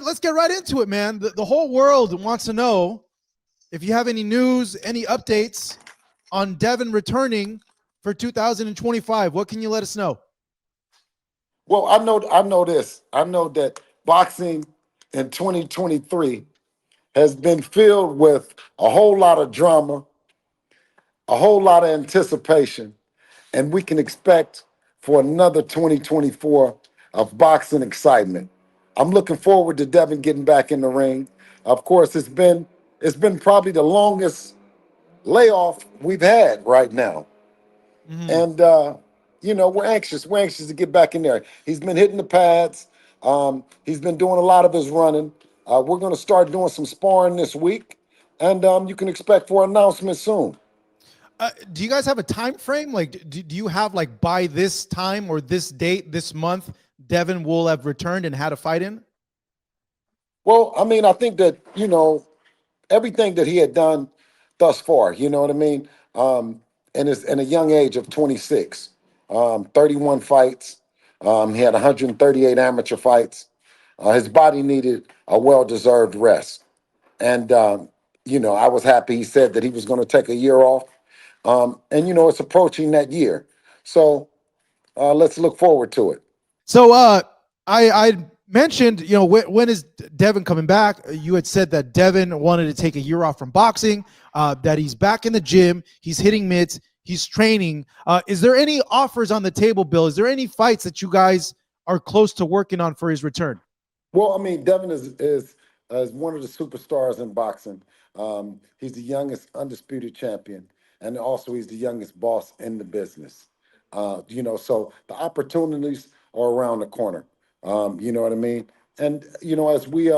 let's get right into it, man. The whole world wants to know if you have any news, any updates on Devin returning for 2025. What can you let us know? Well, I know this. I know that boxing in 2023 has been filled with a whole lot of drama, a whole lot of anticipation, and we can expect for another 2024 of boxing excitement. I'm looking forward to Devin getting back in the ring. Of course, it's been probably the longest layoff we've had right now. Mhm. And we're anxious. We're anxious to get back in there. He's been hitting the pads. He's been doing a lot of his running. We're going to start doing some sparring this week, and you can expect for announcement soon. Do you guys have a time frame? Like, do you have like by this time or this date, this month, Devin will have returned and had a fight in? Well, I mean, I think that everything that he had done thus far. You know what I mean? In a young age of 26, 31 fights. He had 138 amateur fights. His body needed a well-deserved rest. And, I was happy he said that he was going to take a year off. And it's approaching that year. So let's look forward to it. So I mentioned, when is Devin coming back? You had said that Devin wanted to take a year off from boxing, that he's back in the gym, he's hitting mitts, he's training. Is there any offers on the table, Bill? Is there any fights that you guys are close to working on for his return? Well, I mean, Devin is one of the superstars in boxing. He's the youngest undisputed champion, and also he's the youngest boss in the business. So the opportunities are around the corner. You know what I mean? And as we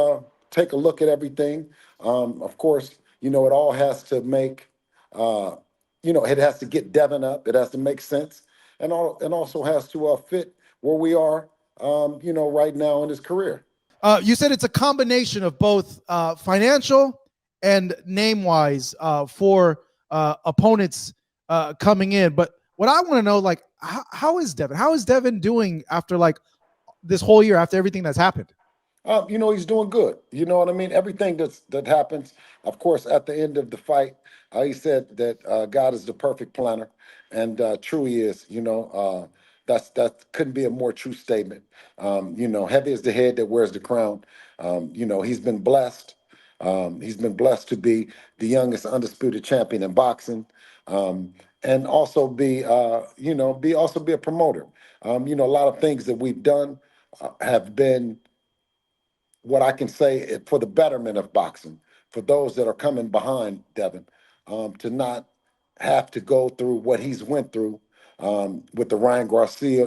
take a look at everything, of course, it all has to make, it has to get Devin up. It has to make sense, and also has to fit where we are, right now in his career. You said it's a combination of both financial and name wise for opponents coming in. But what I want to know, like, how is Devin? How is Devin doing after like this whole year, after everything that's happened? He's doing good. You know what I mean? Everything that happens, of course, at the end of the fight, he said that God is the perfect planner, and true he is. That couldn't be a more true statement. Heavy is the head that wears the crown. He's been blessed. He's been blessed to be the youngest undisputed champion in boxing, and also be a promoter. A lot of things that we've done have been what I can say for the betterment of boxing, for those that are coming behind Devin, to not have to go through what he's went through with the Ryan Garcia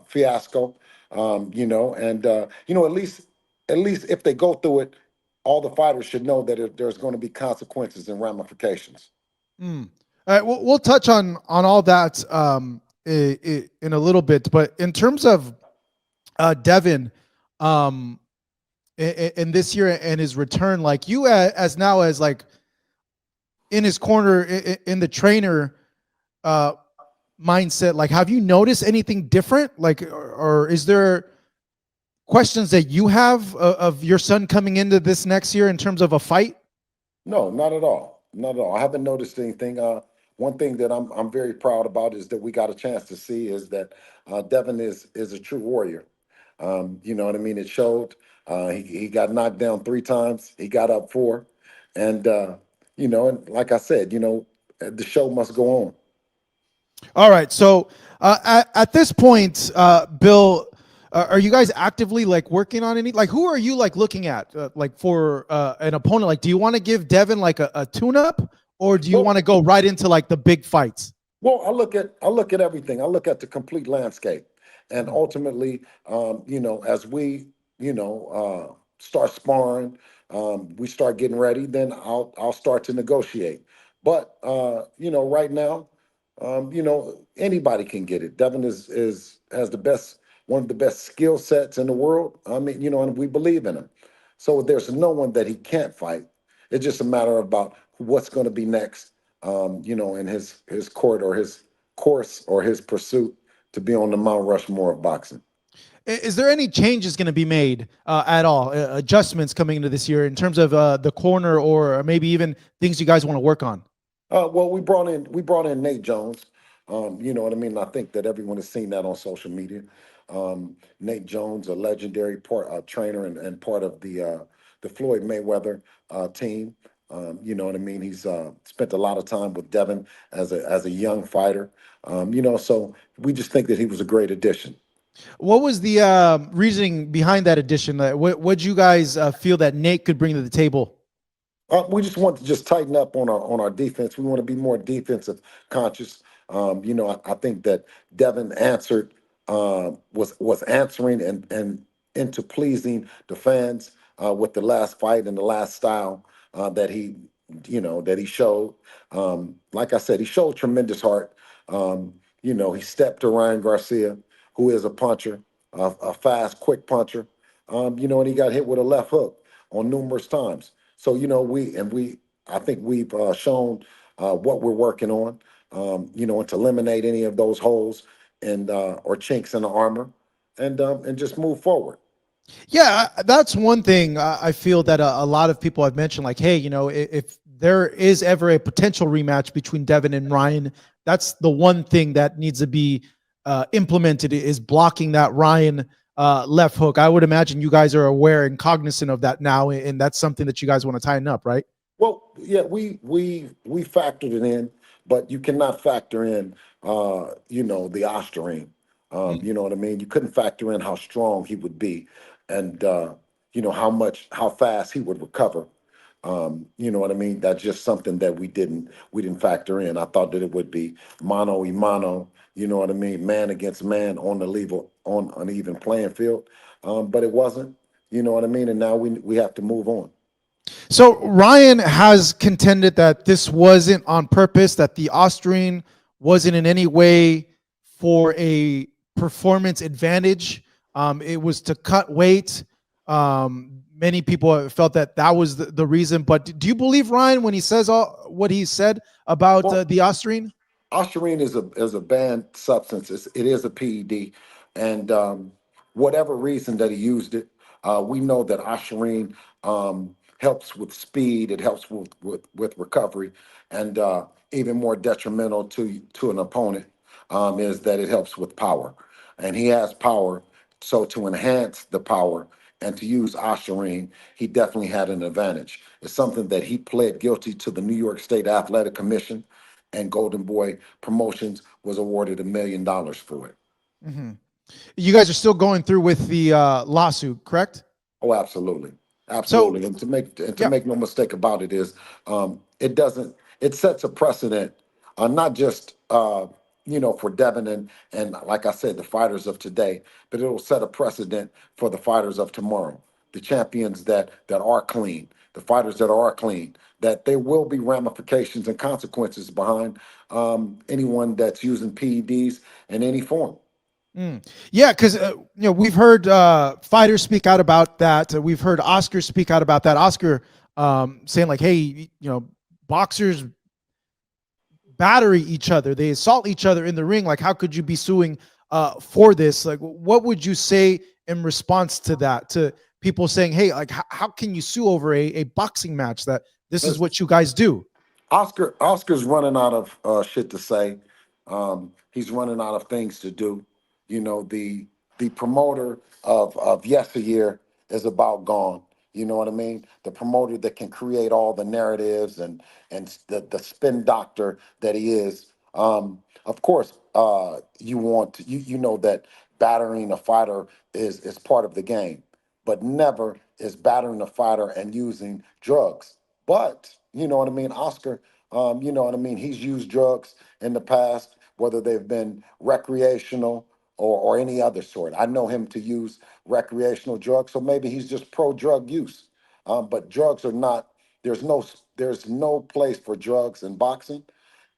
fiasco, and at least if they go through it, all the fighters should know that there's going to be consequences and ramifications. Mm. All right, we'll touch on all that in a little bit, but in terms of Devin, um, in this year and his return, like you as now as like in his corner in the trainer uh, mindset, like have you noticed anything different? Like, or is there questions that you have of your son coming into this next year in terms of a fight? No, not at all. Not at all. I haven't noticed anything. One thing that I'm very proud about is that we got a chance to see is that Devin is a true warrior. You know what I mean? It showed. He got knocked down 3 times. He got up 4, and and like I said, the show must go on. All right. So at this point, Bill, are you guys actively like working on any? Like, who are you like looking at like for an opponent? Like, do you want to give Devin like a tune-up, or do you want Well, to go right into like the big fights? Well, I look at everything. I look at the complete landscape, and Mhm. ultimately, as we start sparring, we start getting ready. Then I'll start to negotiate. But right now, anybody can get it. Devin is has the best one of the best skill sets in the world. I mean, and we believe in him. So there's no one that he can't fight. It's just a matter about what's going to be next, in his court or his course or his pursuit to be on the Mount Rushmore of boxing. Is there any changes going to be made at all? Adjustments coming into this year in terms of the corner, or maybe even things you guys want to work on? Well, we brought in Nate Jones. You know what I mean. I think that everyone has seen that on social media. Nate Jones, a legendary trainer and part of the Floyd Mayweather team. You know what I mean. He's spent a lot of time with Devin as a young fighter. You know, so we just think that he was a great addition. What was the reasoning behind that addition? What you guys feel that Nate could bring to the table? We just want to just tighten up on our defense. We want to be more defensive conscious. You know, I think that Devin answered was answering and into pleasing the fans with the last fight and the last style that he that he showed. Like I said, he showed tremendous heart. You know, he stepped to Ryan Garcia, who is a puncher, a fast, quick puncher. You know, and he got hit with a left hook on numerous times. So you know, I think we've shown what we're working on. You know, and to eliminate any of those holes and or chinks in the armor, and just move forward. Yeah, that's one thing I feel that a lot of people have mentioned. Like, hey, if there is ever a potential rematch between Devin and Ryan, that's the one thing that needs to be implemented is blocking that Ryan left hook. I would imagine you guys are aware and cognizant of that now, and that's something that you guys want to tighten up, right? Well, yeah, we factored it in, but you cannot factor in, you know, the Ostarine. Mm. You know what I mean? You couldn't factor in how strong he would be, and you know how fast he would recover. You know what I mean? That's just something that we didn't factor in. I thought that it would be mano y mano. You know what I mean? Man against man on the level on an even playing field, but it wasn't. You know what I mean? And now we have to move on. So Ryan has contended that this wasn't on purpose, that the Austrian wasn't in any way for a performance advantage. It was to cut weight. Many people felt that that was the reason. But do you believe Ryan when he says all what he said about Well, the Austrian? Ostarine is a banned substance. It is a PED, and whatever reason that he used it, we know that Ostarine helps with speed. It helps with recovery, and even more detrimental to an opponent is that it helps with power, and he has power. So to enhance the power and to use Ostarine, he definitely had an advantage. It's something that he pled guilty to the New York State Athletic Commission, and Golden Boy Promotions was awarded $1 million for it. Mhm. You guys are still going through with the lawsuit, correct? Oh, absolutely, So, absolutely. And to yeah. make no mistake about it is, it sets a precedent, not just you know for Devin and like I said, the fighters of today, but it will set a precedent for the fighters of tomorrow, the champions that are clean, the fighters that are clean. That there will be ramifications and consequences behind anyone that's using PEDs in any form. Mm. Yeah, because we've heard fighters speak out about that. We've heard Oscar speak out about that. Oscar saying like, "Hey, boxers batter each other. They assault each other in the ring. Like, how could you be suing for this? Like, what would you say in response to that? To people saying, "Hey, like, how can you sue over a boxing match? That this is what you guys do." Oscar's running out of shit to say. He's running out of things to do. You know, the promoter of yesteryear is about gone. You know what I mean? The promoter that can create all the narratives and the spin doctor that he is. Of course, you know that battering a fighter is part of the game, but never is battering a fighter and using drugs. But you know what I mean, Oscar. You know what I mean. He's used drugs in the past, whether they've been recreational or any other sort. I know him to use recreational drugs, so maybe he's just pro drug use. But drugs are not. There's no place for drugs in boxing,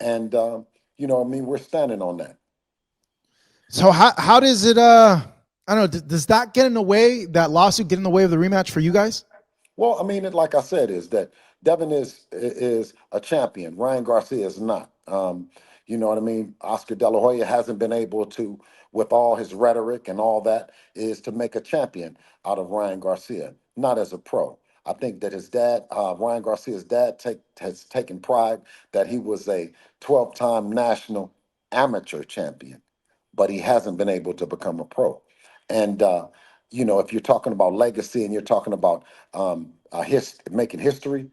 and you know what I mean. We're standing on that. So how does it? I don't know. Does that get in the way? That lawsuit get in the way of the rematch for you guys? Well, I mean, like I said, is that Devin is a champion. Ryan Garcia is not. You know what I mean? Oscar De La Hoya hasn't been able to with all his rhetoric and all that, is to make a champion out of Ryan Garcia, not as a pro. I think that his dad, Ryan Garcia's dad, has taken pride that he was a 12-time national amateur champion, but he hasn't been able to become a pro. And if you're talking about legacy and you're talking about making history,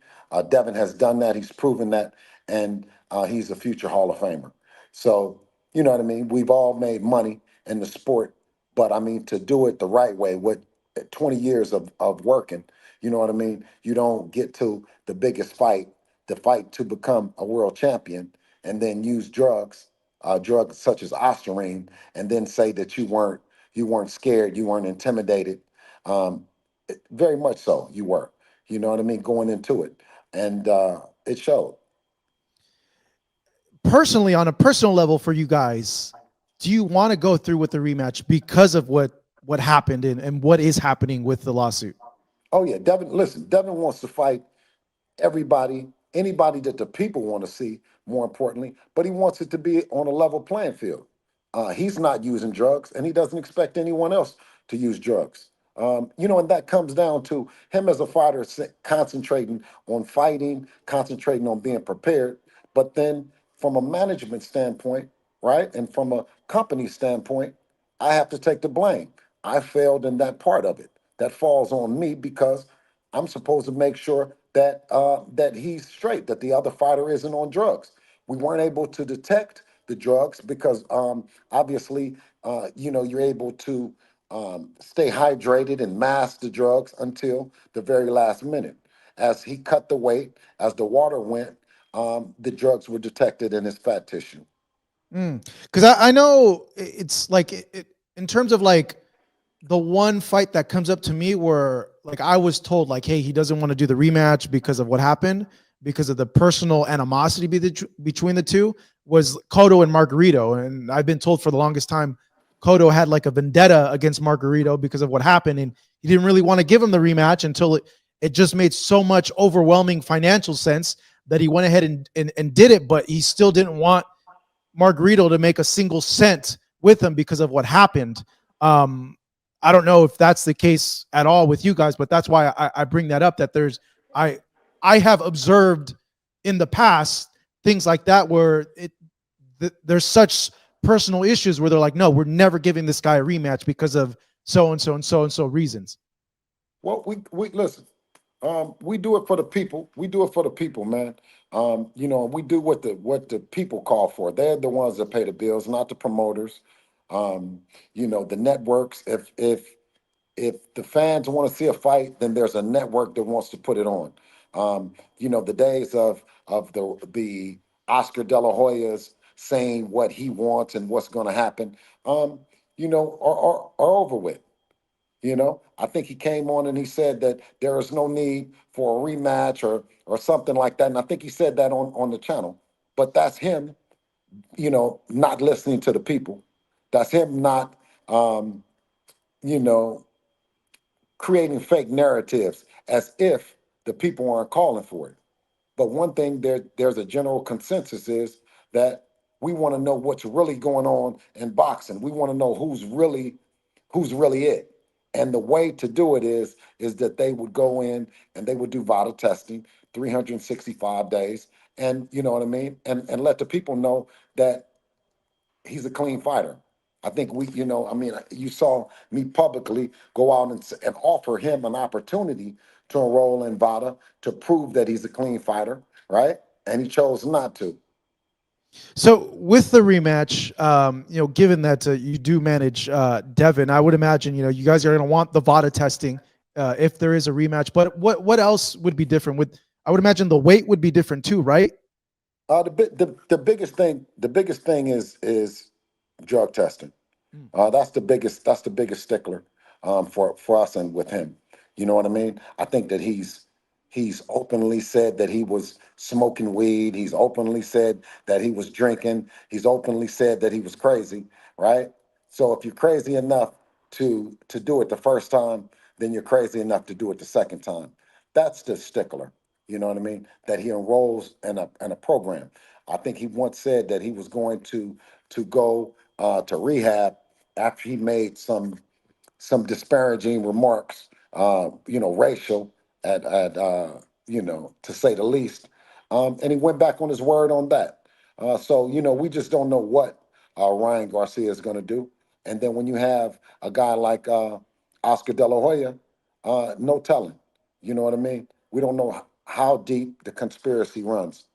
Devin has done that. He's proven that, and he's a future Hall of Famer. So you know what I mean. We've all made money in the sport, but I mean to do it the right way with 20 years of working. You know what I mean. You don't get to the biggest fight, the fight to become a world champion, and then use drugs such as Ostarine, and then say that you weren't scared, you weren't intimidated. Um, Very much so, you were. You know what I mean, going into it, and it showed. Personally, on a personal level for you guys, do you want to go through with the rematch because of what happened and what is happening with the lawsuit? Oh yeah, Devin. Listen, Devin wants to fight everybody, anybody that the people want to see, more importantly, but he wants it to be on a level playing field. He's not using drugs, and he doesn't expect anyone else to use drugs. And that comes down to him as a fighter concentrating on fighting, concentrating on being prepared. But then, from a management standpoint, right, and from a company standpoint, I have to take the blame. I failed in that part of it. That falls on me because I'm supposed to make sure that he's straight, that the other fighter isn't on drugs. We weren't able to detect the drugs because obviously, you're able to stay hydrated and mask the drugs until the very last minute. As he cut the weight, as the water went, the drugs were detected in his fat tissue. Because I know it's like in terms of like the one fight that comes up to me where like I was told like, hey, he doesn't want to do the rematch because of what happened, because of the personal animosity between the two, was Cotto and Margarito. And I've been told for the longest time Cotto had like a vendetta against Margarito because of what happened, and he didn't really want to give him the rematch until it just made so much overwhelming financial sense that he went ahead and did it, but he still didn't want Margarito to make a single cent with him because of what happened. Um, I don't know if that's the case at all with you guys, but that's why I bring that up. That I I have observed in the past things like that where there's such personal issues where they're like, no, we're never giving this guy a rematch because of so and so and so and so reasons. Well, we listen. We do it for the people. We do it for the people, man. We do what the people call for. They're the ones that pay the bills, not the promoters. The networks. If the fans want to see a fight, then there's a network that wants to put it on. The days of the Oscar De La Hoya's saying what he wants and what's going to happen, are over with. I think he came on and he said that there is no need for a rematch or something like that. And I think he said that on the channel. But that's him, not listening to the people. That's him not, um, you know, creating fake narratives as if the people aren't calling for it. But one thing there's a general consensus is that we want to know what's really going on in boxing. We want to know who's really it. And the way to do it is that they would go in and they would do vital testing 365 days, and you know what I mean, and let the people know that he's a clean fighter. I think you saw me publicly go out and offer him an opportunity to enroll in VADA to prove that he's a clean fighter, right? And he chose not to. So with the rematch, given that you do manage Devin, I would imagine you guys are going to want the VADA testing if there is a rematch. But what else would be different? I would imagine the weight would be different too, right? The biggest thing is drug testing. That's the biggest stickler for us and with him. You know what I mean? I think that he's openly said that he was smoking weed. He's openly said that he was drinking. He's openly said that he was crazy, right? So if you're crazy enough to do it the first time, then you're crazy enough to do it the second time. That's the stickler. You know what I mean? That he enrolls in a program. I think he once said that he was going to go to rehab after he made some disparaging remarks, racial to say the least. And he went back on his word on that. So, we just don't know what Ryan Garcia is going to do. And then when you have a guy like Oscar De La Hoya, no telling. You know what I mean? We don't know how deep the conspiracy runs